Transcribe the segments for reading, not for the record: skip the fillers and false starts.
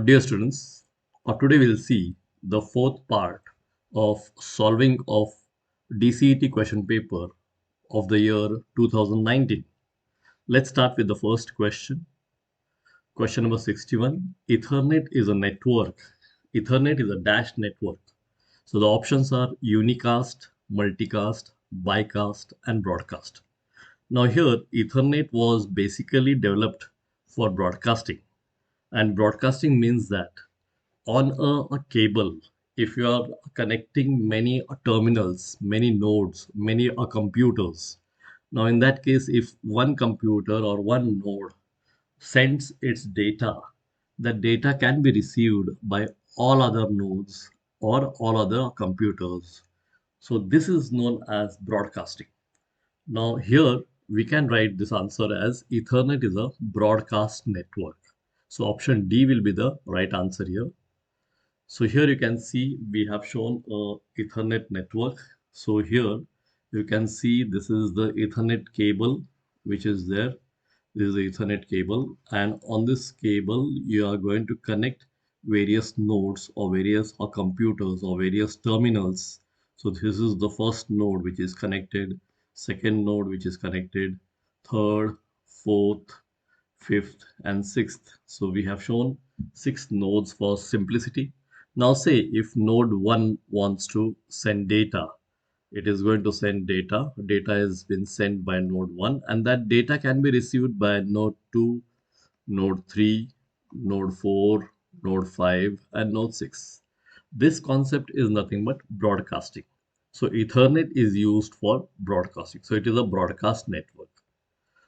Dear students, today we'll see the fourth part of solving of DCET question paper of the year 2019. Let's start with the first question. Question number 61. Ethernet is a network. Ethernet is a dash network. So the options are unicast, multicast, bicast, and broadcast. Now here, Ethernet was basically developed for broadcasting. And broadcasting means that on a cable, if you are connecting many terminals, many nodes, many computers. Now, in that case, if one computer or one node sends its data, that data can be received by all other nodes or all other computers. So, this is known as broadcasting. Now, here we can write this answer as Ethernet is a broadcast network. So, option D will be the right answer here. So here you can see we have shown a Ethernet network. So here you can see this is the Ethernet cable which is there. This is the Ethernet cable, and on this cable you are going to connect various nodes or various computers or various terminals. So this is the first node which is connected, second node which is connected, third, fourth, fifth, and sixth. So we have shown 6 nodes for simplicity. Now say if node 1 wants to send data, it is going to send data. Data has been sent by node 1, and that data can be received by node 2, node 3, node 4, node 5, and node 6. This concept is nothing but broadcasting. So Ethernet is used for broadcasting. So it is a broadcast network.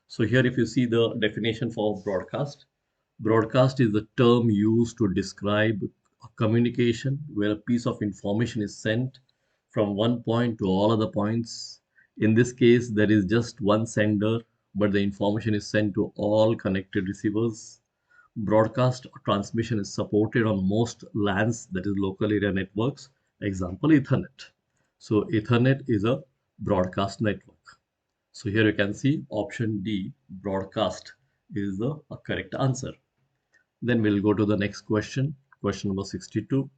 So here if you see the definition for broadcast, broadcast is the term used to describe a communication where a piece of information is sent from one point to all other points. In this case, there is just one sender, but the information is sent to all connected receivers. Broadcast transmission is supported on most LANs, that is local area networks, example Ethernet. So Ethernet is a broadcast network. So here you can see option D, broadcast, is the correct answer. Then we'll go to the next question, question number 62.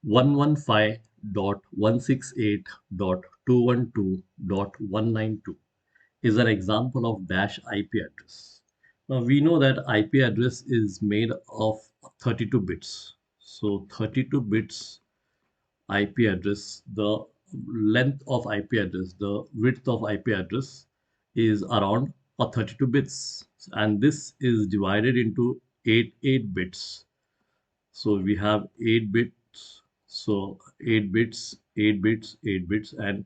115.168.212.192 is an example of dash IP address. Now we know that IP address is made of 32 bits. So 32 bits IP address, the length of IP address, the width of IP address is around 32 bits, and this is divided into 8 bits. So we have 8 bits, so 8 bits, 8 bits, 8 bits, and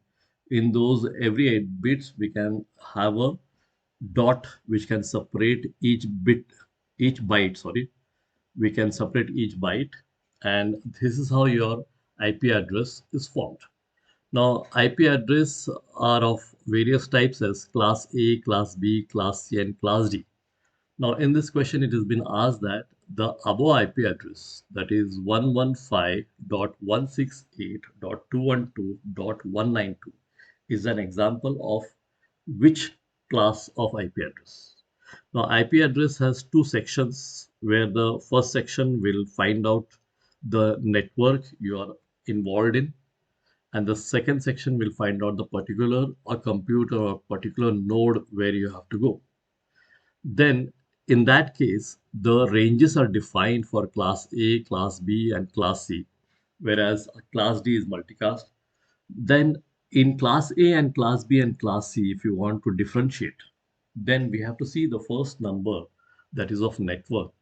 in those every 8 bits we can have a dot which can separate each bit, each byte, sorry, we can separate each byte, and this is how your IP address is formed. Now, IP address are of various types as class A, class B, class C, and class D. Now, in this question, it has been asked that the above IP address, that is 115.168.212.192, is an example of which class of IP address. Now, IP address has 2 sections where the first section will find out the network you are involved in, and the second section will find out the particular a computer or particular node where you have to go. Then in that case, the ranges are defined for class A, class B, and class C, whereas class D is multicast. Then in class A and class B and class C, if you want to differentiate, then we have to see the first number, that is of network.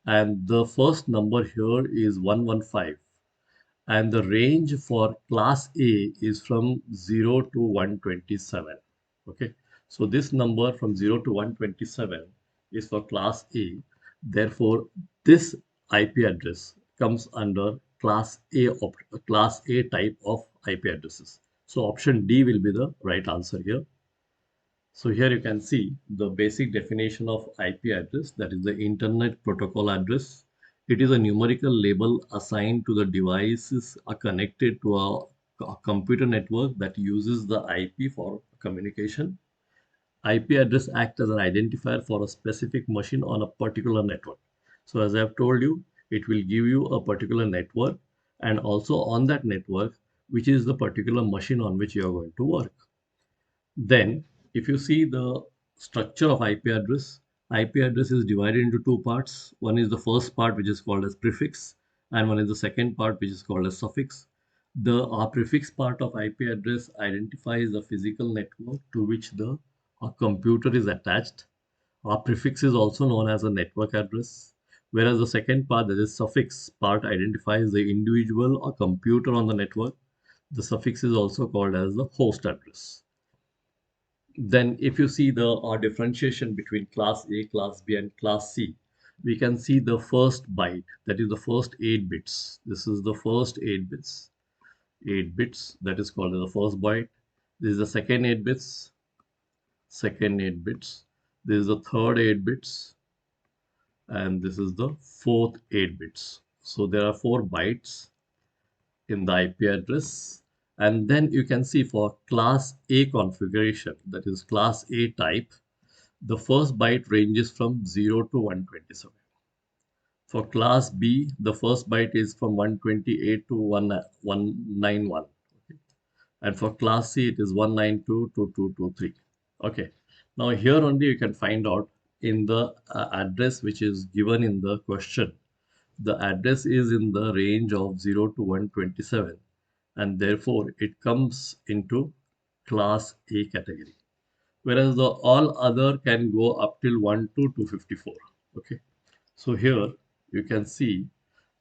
And the first number here is 115. And the range for class A is from 0 to 127. Okay, so this number from 0 to 127 is for class A. Therefore, this IP address comes under class class A type of IP addresses. So option D will be the right answer here. So here you can see the basic definition of IP address, that is the Internet Protocol address. It is a numerical label assigned to the devices are connected to a computer network that uses the IP for communication. IP address acts as an identifier for a specific machine on a particular network. So as I have told you, It will give you a particular network, and also on that network, which is the particular machine on which you are going to work. Then, if you see the structure of IP address is divided into two parts. One is the first part, which is called as prefix, and one is the second part, which is called as suffix. The prefix part of IP address identifies the physical network to which the computer is attached. Our prefix is also known as a network address, whereas the second part, that is suffix part, identifies the individual or computer on the network. The suffix is also called as the host address. Then if you see the differentiation between class A, class B, and class C, we can see the first byte, that is the first 8 bits. This is the first 8 bits. 8 bits, that is called as the first byte. This is the second 8 bits, second 8 bits. This is the third 8 bits, and this is the fourth 8 bits. So there are 4 bytes in the IP address. And then you can see for class A configuration, that is class A type, the first byte ranges from 0 to 127. For class B, the first byte is from 128 to 191. Okay. And for class C, it is 192 to 223. Okay. Now here only you can find out in the address which is given in the question. The address is in the range of 0 to 127, and therefore it comes into class A category, whereas the all other can go up till 1 to 254. Okay, so here you can see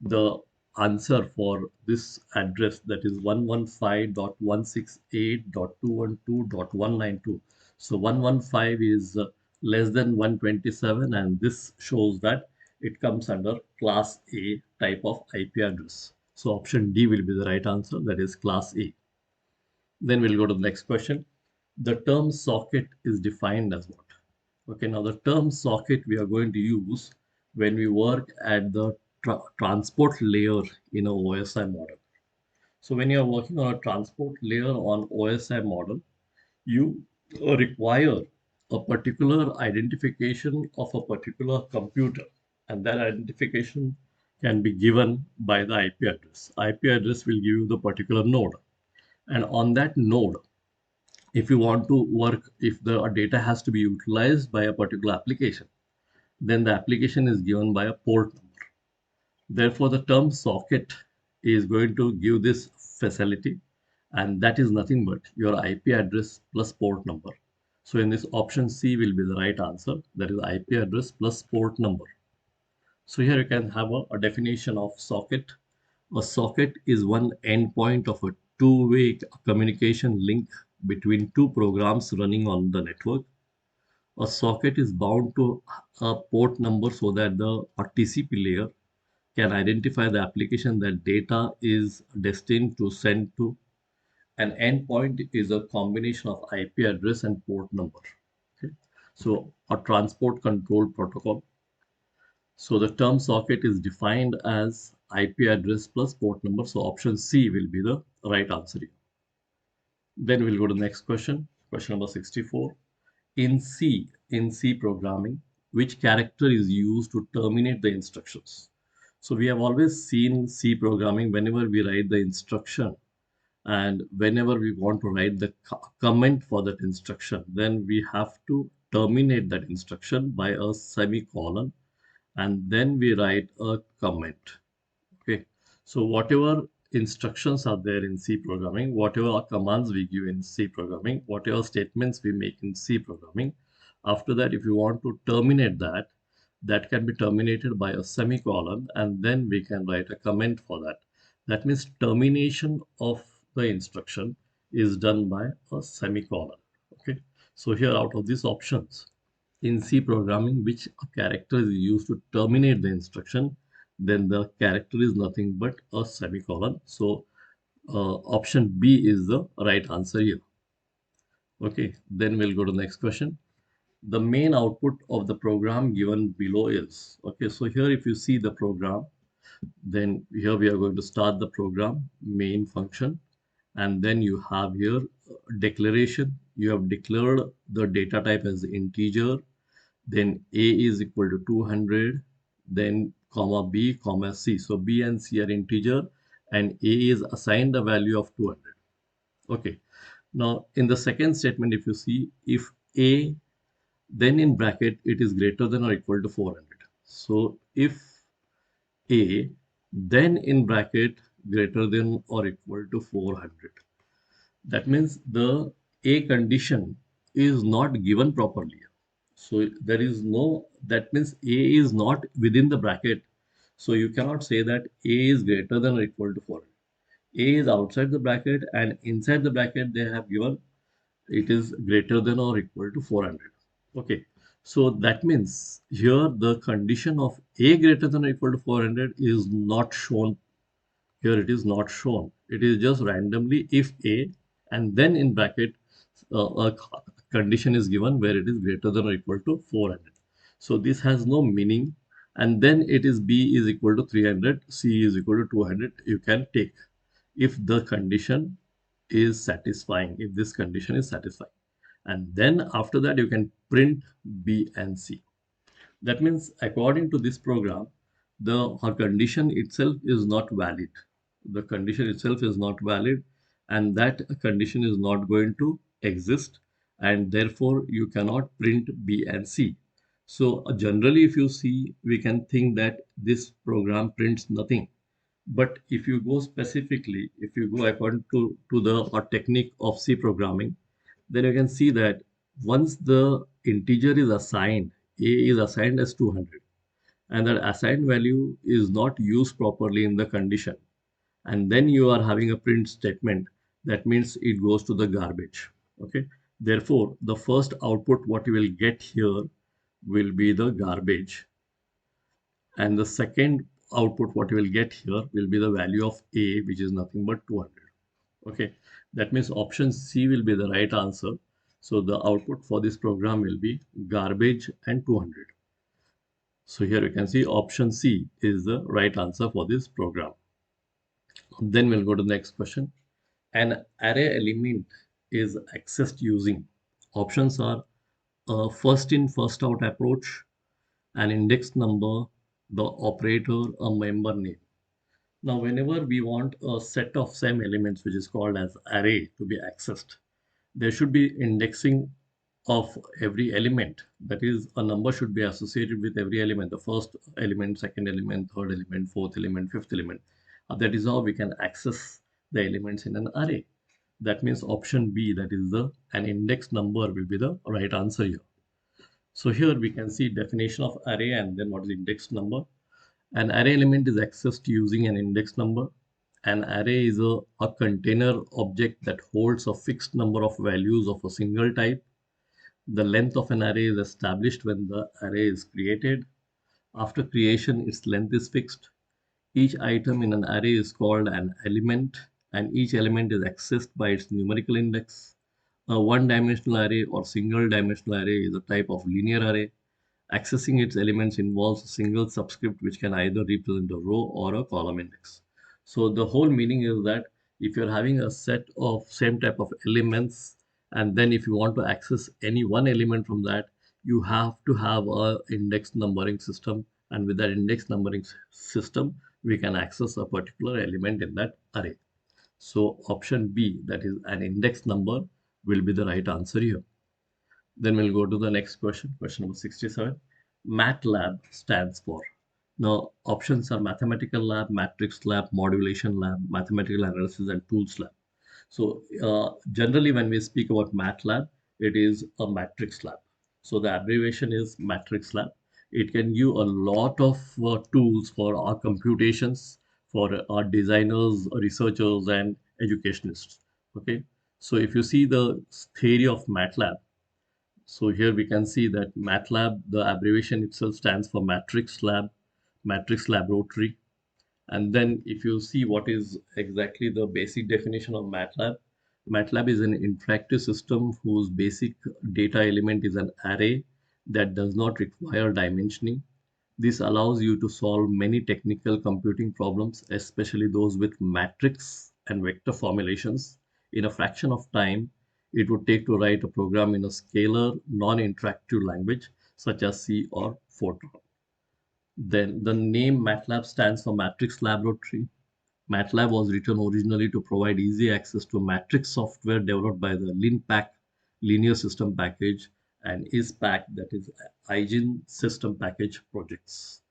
the answer for this address, that is 115.168.212.192. So 115 is less than 127, and this shows that it comes under class A type of IP address. So option D will be the right answer, that is class A. Then we'll go to the next question. The term socket is defined as what? Okay, now the term socket we are going to use when we work at the transport layer in a OSI model. So when you are working on a transport layer on OSI model, you require a particular identification of a particular computer, and that identification can be given by the IP address. IP address will give you the particular node, and on that node, if you want to work, if the data has to be utilized by a particular application, then the application is given by a port number. Therefore, the term socket is going to give this facility, and that is nothing but your IP address plus port number. So in this, option C will be the right answer, that is IP address plus port number. So here you can have a definition of socket. A socket is one endpoint of a two-way communication link between two programs running on the network. A socket is bound to a port number so that the TCP layer can identify the application that data is destined to send to. An endpoint is a combination of IP address and port number. Okay. So a transport control protocol. So the term socket is defined as IP address plus port number. So option C will be the right answer here. Then we'll go to the next question. Question number 64. In C programming, which character is used to terminate the instructions? So we have always seen C programming whenever we write the instruction, and whenever we want to write the comment for that instruction, then we have to terminate that instruction by a semicolon, and then we write a comment. Okay, so whatever instructions are there in C programming, whatever commands we give in C programming, whatever statements we make in C programming, after that, if you want to terminate that, that can be terminated by a semicolon, and then we can write a comment for that. That means termination of the instruction is done by a semicolon. Okay, so here out of these options, in C programming, which character is used to terminate the instruction, then the character is nothing but a semicolon. So option B is the right answer here. Okay, then we'll go to the next question. The main output of the program given below is, okay, so here if you see the program, then here we are going to start the program main function, and then you have here declaration. You have declared the data type as integer, then a is equal to 200, then comma B, comma C. So B and C are integer and A is assigned a value of 200. Okay. Now, in the second statement, if you see, if A, then in bracket, it is greater than or equal to 400. So if A, then in bracket, greater than or equal to 400. That means the A condition is not given properly. So there is no, that means A is not within the bracket. So you cannot say that A is greater than or equal to 400. A is outside the bracket and inside the bracket they have given it is greater than or equal to 400. Okay. So that means here the condition of A greater than or equal to 400 is not shown. Here it is not shown. It is just randomly if A and then in bracket a condition is given where it is greater than or equal to 400. So this has no meaning. And then it is B is equal to 300, C is equal to 200. You can take if the condition is satisfying, if this condition is satisfying. And then after that, you can print B and C. That means according to this program, the condition itself is not valid. The condition itself is not valid, and that condition is not going to exist, and therefore you cannot print B and C. So generally, if you see, we can think that this program prints nothing. But if you go specifically, if you go according to the technique of C programming, then you can see that once the integer is assigned, A is assigned as 200, and that assigned value is not used properly in the condition, and then you are having a print statement, that means it goes to the garbage. Okay. Therefore, the first output what you will get here will be the garbage, and the second output what you will get here will be the value of A, which is nothing but 200. Okay, that means option C will be the right answer. So the output for this program will be garbage and 200. So here you can see option C is the right answer for this program. Then we'll go to the next question. An array element is accessed using, options are a first in first out approach, an index number, the operator, a member name. Now, whenever we want a set of same elements, which is called as array, to be accessed, there should be indexing of every element. That is, a number should be associated with every element, the first element, second element, third element, fourth element, fifth element. That is how we can access the elements in an array. That means option B, that is the an index number, will be the right answer here. So here we can see definition of array and then what is index number. An array element is accessed using an index number. An array is a container object that holds a fixed number of values of a single type. The length of an array is established when the array is created. After creation, its length is fixed. Each item in an array is called an element, and each element is accessed by its numerical index. A one-dimensional array or single-dimensional array is a type of linear array. Accessing its elements involves a single subscript which can either represent a row or a column index. So the whole meaning is that if you're having a set of same type of elements, and then if you want to access any one element from that, you have to have a index numbering system. And with that index numbering system, we can access a particular element in that array. So option B, that is an index number, will be the right answer here. Then we'll go to the next question, question number 67. Matlab stands for. Now, options are mathematical lab, matrix lab, modulation lab, mathematical analysis, and tools lab. So, generally, when we speak about Matlab, it is a matrix lab. So, the abbreviation is matrix lab. It can give a lot of tools for our computations, for our designers, researchers, and educationists. Okay. So, if you see the theory of Matlab, so here we can see that Matlab, the abbreviation itself stands for Matrix Lab, Matrix Laboratory. And then if you see what is exactly the basic definition of MATLAB, MATLAB is an interactive system whose basic data element is an array that does not require dimensioning. This allows you to solve many technical computing problems, especially those with matrix and vector formulations, in a fraction of time it would take to write a program in a scalar, non-interactive language such as C or Fortran. Then the name Matlab stands for Matrix Laboratory. Matlab was written originally to provide easy access to matrix software developed by the LinPack linear system package and ISPack, that is Hygiene system package projects.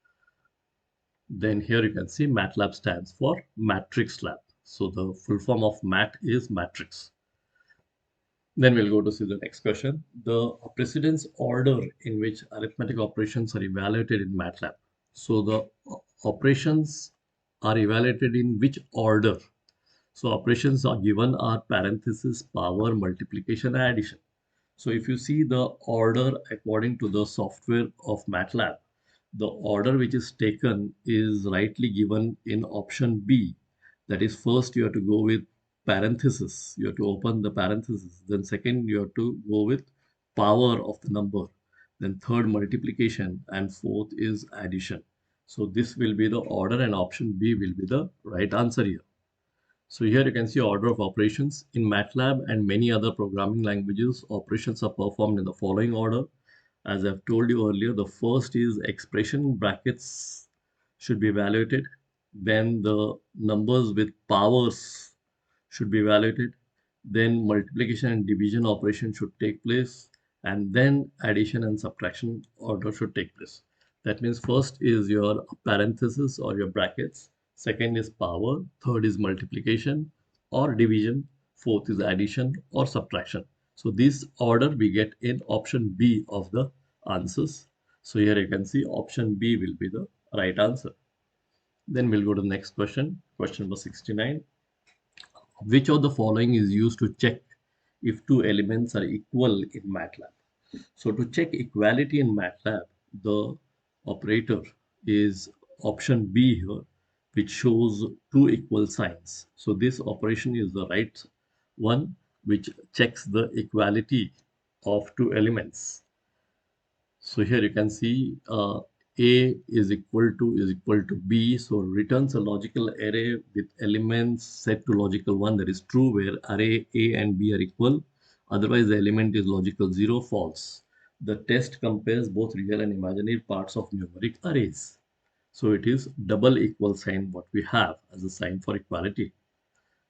Then here you can see Matlab stands for Matrix Lab. So the full form of MAT is matrix. Then we'll go to see the next question. The precedence order in which arithmetic operations are evaluated in MATLAB. So the operations are evaluated in which order? So operations are given are parenthesis, power, multiplication, and addition. So if you see the order according to the software of MATLAB, the order which is taken is rightly given in option B. That is, first you have to go with parenthesis. You have to open the parenthesis. Then second, you have to go with power of the number. Then third, multiplication. And fourth is addition. So this will be the order and option B will be the right answer here. So here you can see order of operations. In MATLAB and many other programming languages, operations are performed in the following order. As I've told you earlier, the first is expression brackets should be evaluated. Then the numbers with powers should be evaluated. Then multiplication and division operation should take place. And then addition and subtraction order should take place. That means first is your parenthesis or your brackets. Second is power. Third is multiplication or division. Fourth is addition or subtraction. So this order we get in option B of the answers. So here you can see option B will be the right answer. Then we'll go to the next question. Question number 69. Which of the following is used to check if two elements are equal in MATLAB? So to check equality in MATLAB, the operator is option B here, which shows two equal signs. So this operation is the right one, which checks the equality of two elements. So here you can see A is equal to B. So returns a logical array with elements set to logical 1, that is true, where array A and B are equal. Otherwise, the element is logical 0, false. The test compares both real and imaginary parts of numeric arrays. So it is double equal sign what we have as a sign for equality.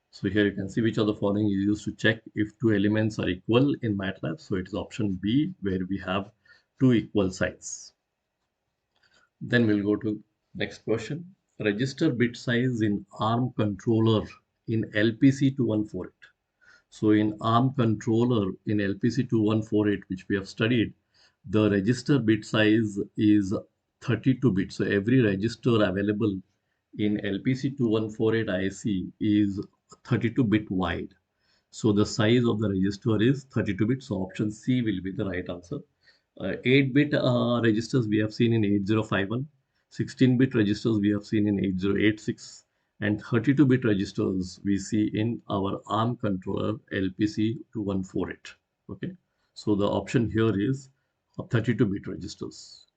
So here you can see which of the following is used to check if two elements are equal in MATLAB. So it is option B, where we have two equal signs. Then we'll go to next question. Register bit size in ARM controller in LPC 2148. So in ARM controller in LPC 2148, which we have studied, the register bit size is 32 bits. So every register available in LPC 2148 IC is 32 bit wide. So the size of the register is 32 bits. So option C will be the right answer. 8-bit registers we have seen in 8051, 16-bit registers we have seen in 8086, and 32-bit registers we see in our ARM controller LPC 2148. Okay, so the option here is 32-bit registers.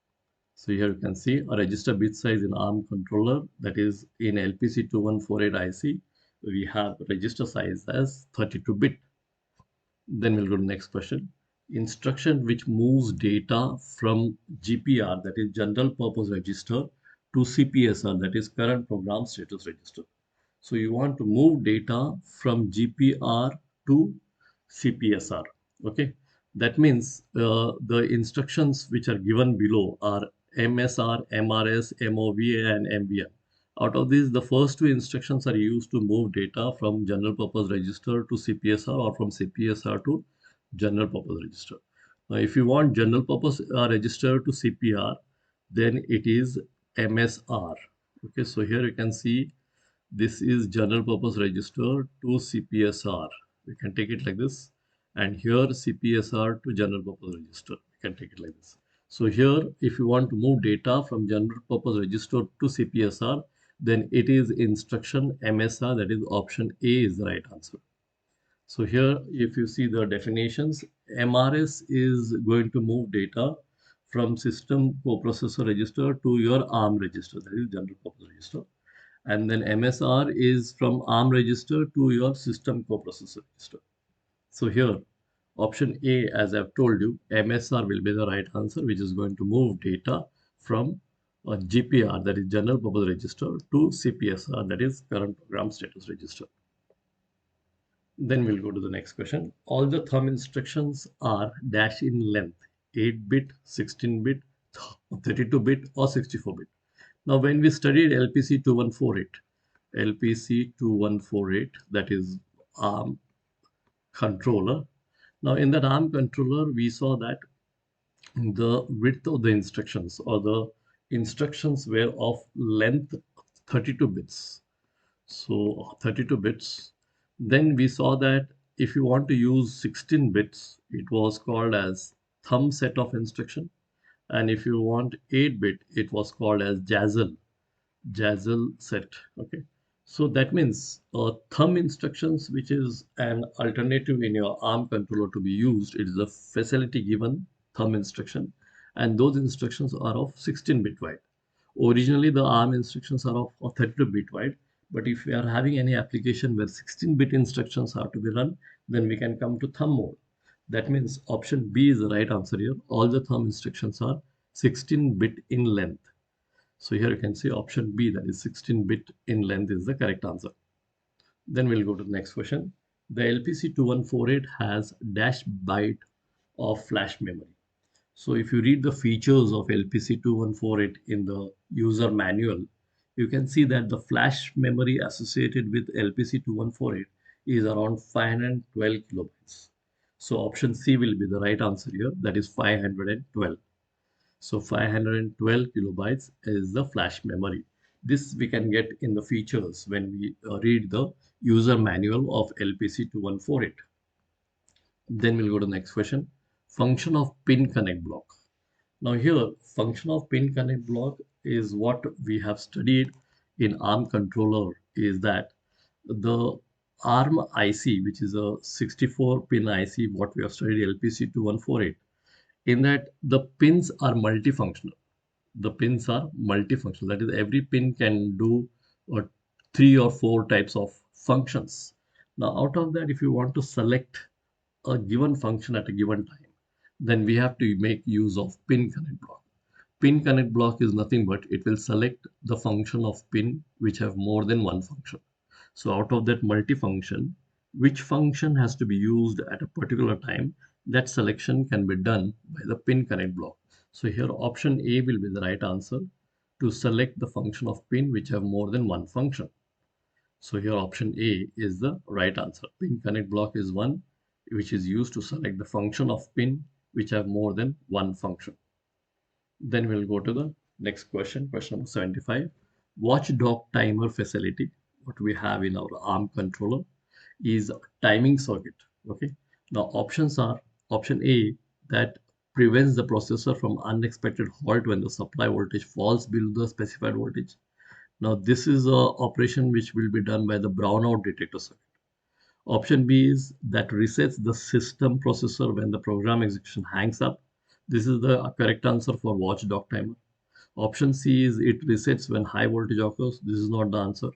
So here you can see a register bit size in ARM controller, that is in LPC 2148 IC, we have register size as 32-bit. Then we'll go to the next question. Instruction which moves data from GPR, that is general purpose register, to CPSR, that is current program status register. So you want to move data from GPR to CPSR. Okay, that means the instructions which are given below are MSR, MRS, MOVA, and MVM. Out of these, the first two instructions are used to move data from general purpose register to CPSR or from CPSR to general purpose register. Now, if you want general purpose register to CPR, then it is MSR. Okay, so here you can see this is general purpose register to CPSR. We can take it like this. And here CPSR to general purpose register. We can take it like this. So here, if you want to move data from general purpose register to CPSR, then it is instruction MSR, that is option A is the right answer. So here, if you see the definitions, MRS is going to move data from system coprocessor register to your ARM register, that is general purpose register. And then MSR is from ARM register to your system coprocessor register. So here, option A, as I've told you, MSR will be the right answer, which is going to move data from GPR, that is General Purpose Register, to CPSR, that is Current Program Status Register. Then we'll go to the next question. All the thumb instructions are dash in length, 8-bit, 16-bit, 32-bit, or 64-bit. Now, when we studied LPC 2148, that is ARM controller. Now, in that ARM controller, we saw that the width of the instructions or the instructions were of length 32 bits. So 32 bits. Then we saw that if you want to use 16 bits, it was called as thumb set of instruction. And if you want 8-bit, it was called as Jazzle set. Okay. So that means thumb instructions, which is an alternative in your ARM controller to be used, it is a facility given thumb instruction, and those instructions are of 16-bit wide. Originally, the ARM instructions are of 32-bit wide, but if we are having any application where 16-bit instructions are to be run, then we can come to thumb mode. That means option B is the right answer here. All the thumb instructions are 16-bit in length. So here you can see option B, that is 16-bit in length, is the correct answer. Then we'll go to the next question. The LPC 2148 has dash byte of flash memory. So if you read the features of LPC 2148 in the user manual, you can see that the flash memory associated with LPC 2148 is around 512 kilobytes. So option C will be the right answer here, that is 512. So 512 kilobytes is the flash memory. This we can get in the features when we read the user manual of LPC 2148. Then we'll go to the next question. Function of pin connect block. Now here, function of pin connect block is what we have studied in ARM controller, is that the ARM IC, which is a 64 pin IC, what we have studied LPC 2148, in that the pins are multifunctional. The pins are multifunctional. That is, every pin can do 3 or 4 types of functions. Now, out of that, if you want to select a given function at a given time, then we have to make use of pin connect block. Pin connect block is nothing but it will select the function of pin which have more than one function. So out of that multifunction, which function has to be used at a particular time, that selection can be done by the pin connect block. So here option A will be the right answer to select the function of pin which have more than one function. So here option A is the right answer. Pin connect block is one which is used to select the function of pin which have more than one function. Then we'll go to the next question, question number 75. Watchdog timer facility, what we have in our ARM controller, is timing circuit. Okay. Now options are option A, that prevents the processor from unexpected halt when the supply voltage falls below the specified voltage. Now this is a operation which will be done by the brownout detector circuit. Option B is that resets the system processor when the program execution hangs up. This is the correct answer for watchdog timer. Option C is it resets when high voltage occurs. This is not the answer.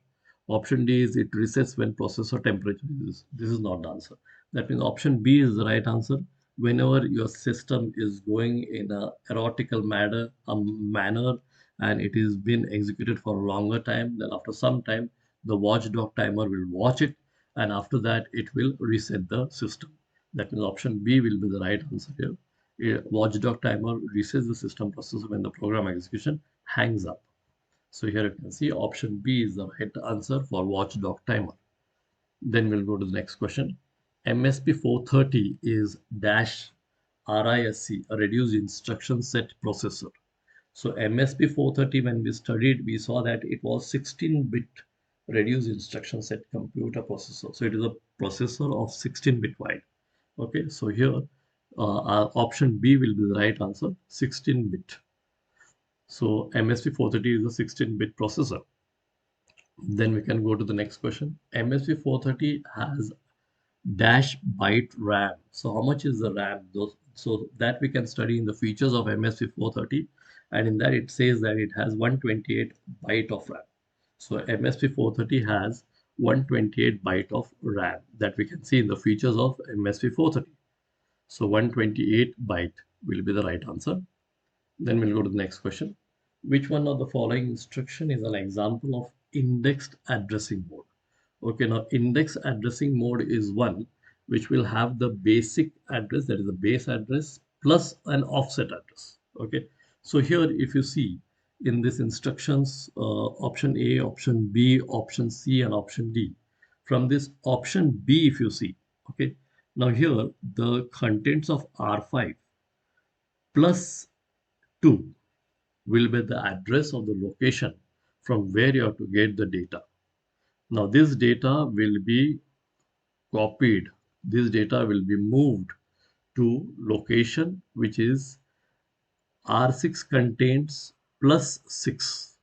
Option D is it resets when processor temperature is. This is not the answer. That means option B is the right answer. Whenever your system is going in a erotical manner and it is been executed for a longer time, then after some time, the watchdog timer will watch it, and after that, it will reset the system. That means option B will be the right answer here. A watchdog timer resets the system processor when the program execution hangs up. So here you can see option B is the right answer for watchdog timer. Then we'll go to the next question. MSP 430 is dash RISC, a reduced instruction set processor. So MSP 430, when we studied, we saw that it was 16-bit reduced instruction set computer processor. So it is a processor of 16-bit wide. Okay, so here our option B will be the right answer, 16-bit. So MSP 430 is a 16-bit processor. Then we can go to the next question. MSP 430 has dash byte RAM. So how much is the RAM? So that we can study in the features of MSP 430, and in that it says that it has 128 byte of RAM. So MSP 430 has 128 byte of RAM that we can see in the features of MSP 430. So 128 byte will be the right answer. Then we'll go to the next question. Which one of the following instruction is an example of indexed addressing mode? Okay, now index addressing mode is one which will have the basic address, that is the base address, plus an offset address. Okay, so here if you see in these instructions, option A, option B, option C, and option D. From this option B, if you see, okay, now here the contents of R5 plus 2 will be the address of the location from where you have to get the data. Now this data will be copied. This data will be moved to location which is R6 contains plus 6.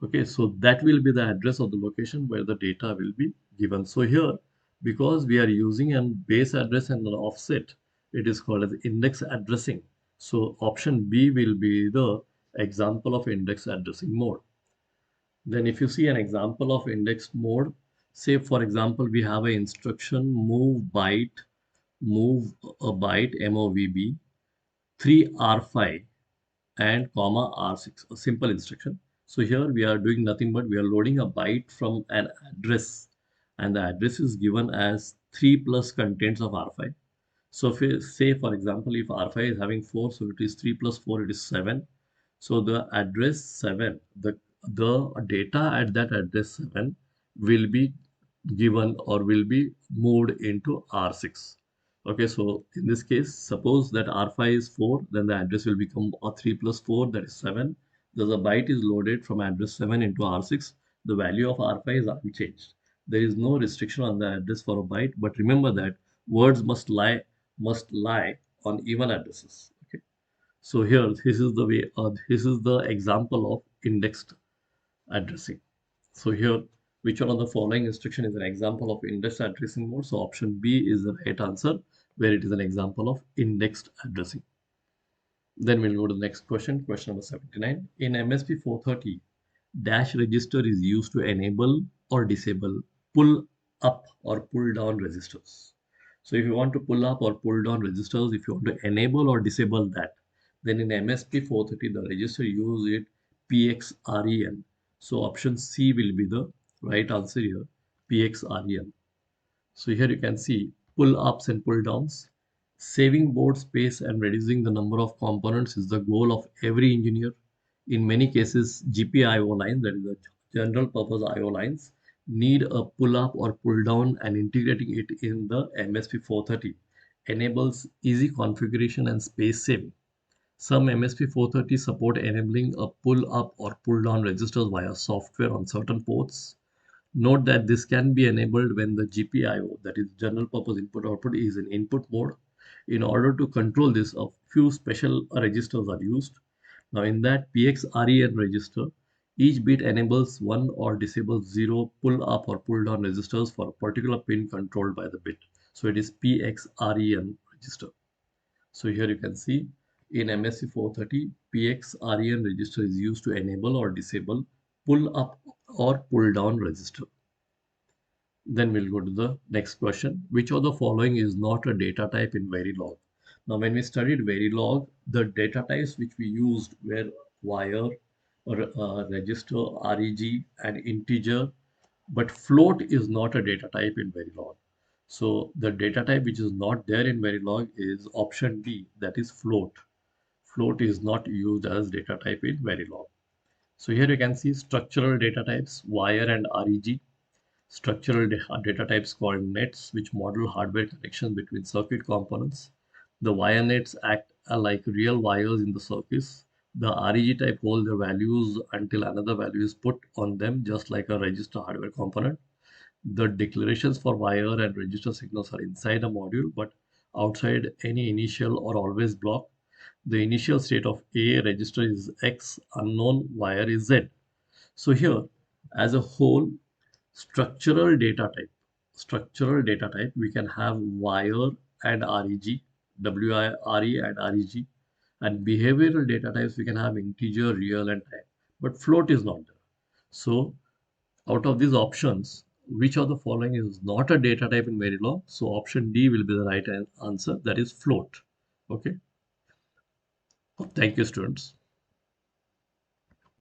Okay, so that will be the address of the location where the data will be given. So here, because we are using a base address and an offset, it is called as index addressing. So option B will be the example of index addressing mode. Then if you see an example of index mode, say for example, we have an instruction move a byte MOVB 3R5 and comma R6, a simple instruction. So here we are doing nothing but we are loading a byte from an address, and the address is given as 3 plus contents of R5. So if you say, for example, if R5 is having 4, so it is 3 plus 4, it is 7. So the address 7, the data at that address 7 will be given or will be moved into R6. Okay, so in this case, suppose that R5 is 4, then the address will become 3 plus 4, that is 7. Thus, a byte is loaded from address 7 into R6. The value of R5 is unchanged. There is no restriction on the address for a byte, but remember that words must lie on even addresses. Okay, so here this is the way. This is the example of indexed addressing. So here, which one of the following instruction is an example of indexed addressing mode? So option B is the right answer, where it is an example of indexed addressing. Then we'll go to the next question, question number 79. In MSP 430, dash register is used to enable or disable pull up or pull down registers. So if you want to pull up or pull down registers, if you want to enable or disable that, then in MSP 430, the register use it PXREN. So option C will be the right answer here, PXREN. So here you can see pull ups and pull downs. Saving board space and reducing the number of components is the goal of every engineer. In many cases, GPIO lines, that is the general purpose IO lines, need a pull up or pull down, and integrating it in the MSP 430 enables easy configuration and space saving. Some MSP 430 support enabling a pull up or pull down registers via software on certain ports. Note that this can be enabled when the GPIO, that is general purpose input output, is in input mode. In order to control this, a few special registers are used. Now in that PXREN register, each bit enables one or disables zero pull up or pull down registers for a particular pin controlled by the bit. So it is PXREN register. So here you can see in MSC 430, PXREN register is used to enable or disable pull up or pull down register. Then we'll go to the next question. Which of the following is not a data type in Verilog? Now, when we studied Verilog, the data types which we used were wire, or register, REG, and integer. But float is not a data type in Verilog. So the data type which is not there in Verilog is option D, that is float. Float is not used as data type in Verilog. So here you can see structural data types, wire and REG. Structural data types called nets, which model hardware connections between circuit components. The wire nets act like real wires in the circuits. The REG type hold their values until another value is put on them, just like a register hardware component. The declarations for wire and register signals are inside a module, but outside any initial or always block. The initial state of A register is X, unknown wire is Z. So here, as a whole, structural data type, we can have wire and REG, WIRE and REG, and behavioral data types, we can have integer, real, and time. But float is not there. So out of these options, which of the following is not a data type in Verilog? So option D will be the right answer, that is float. Okay. Thank you, students.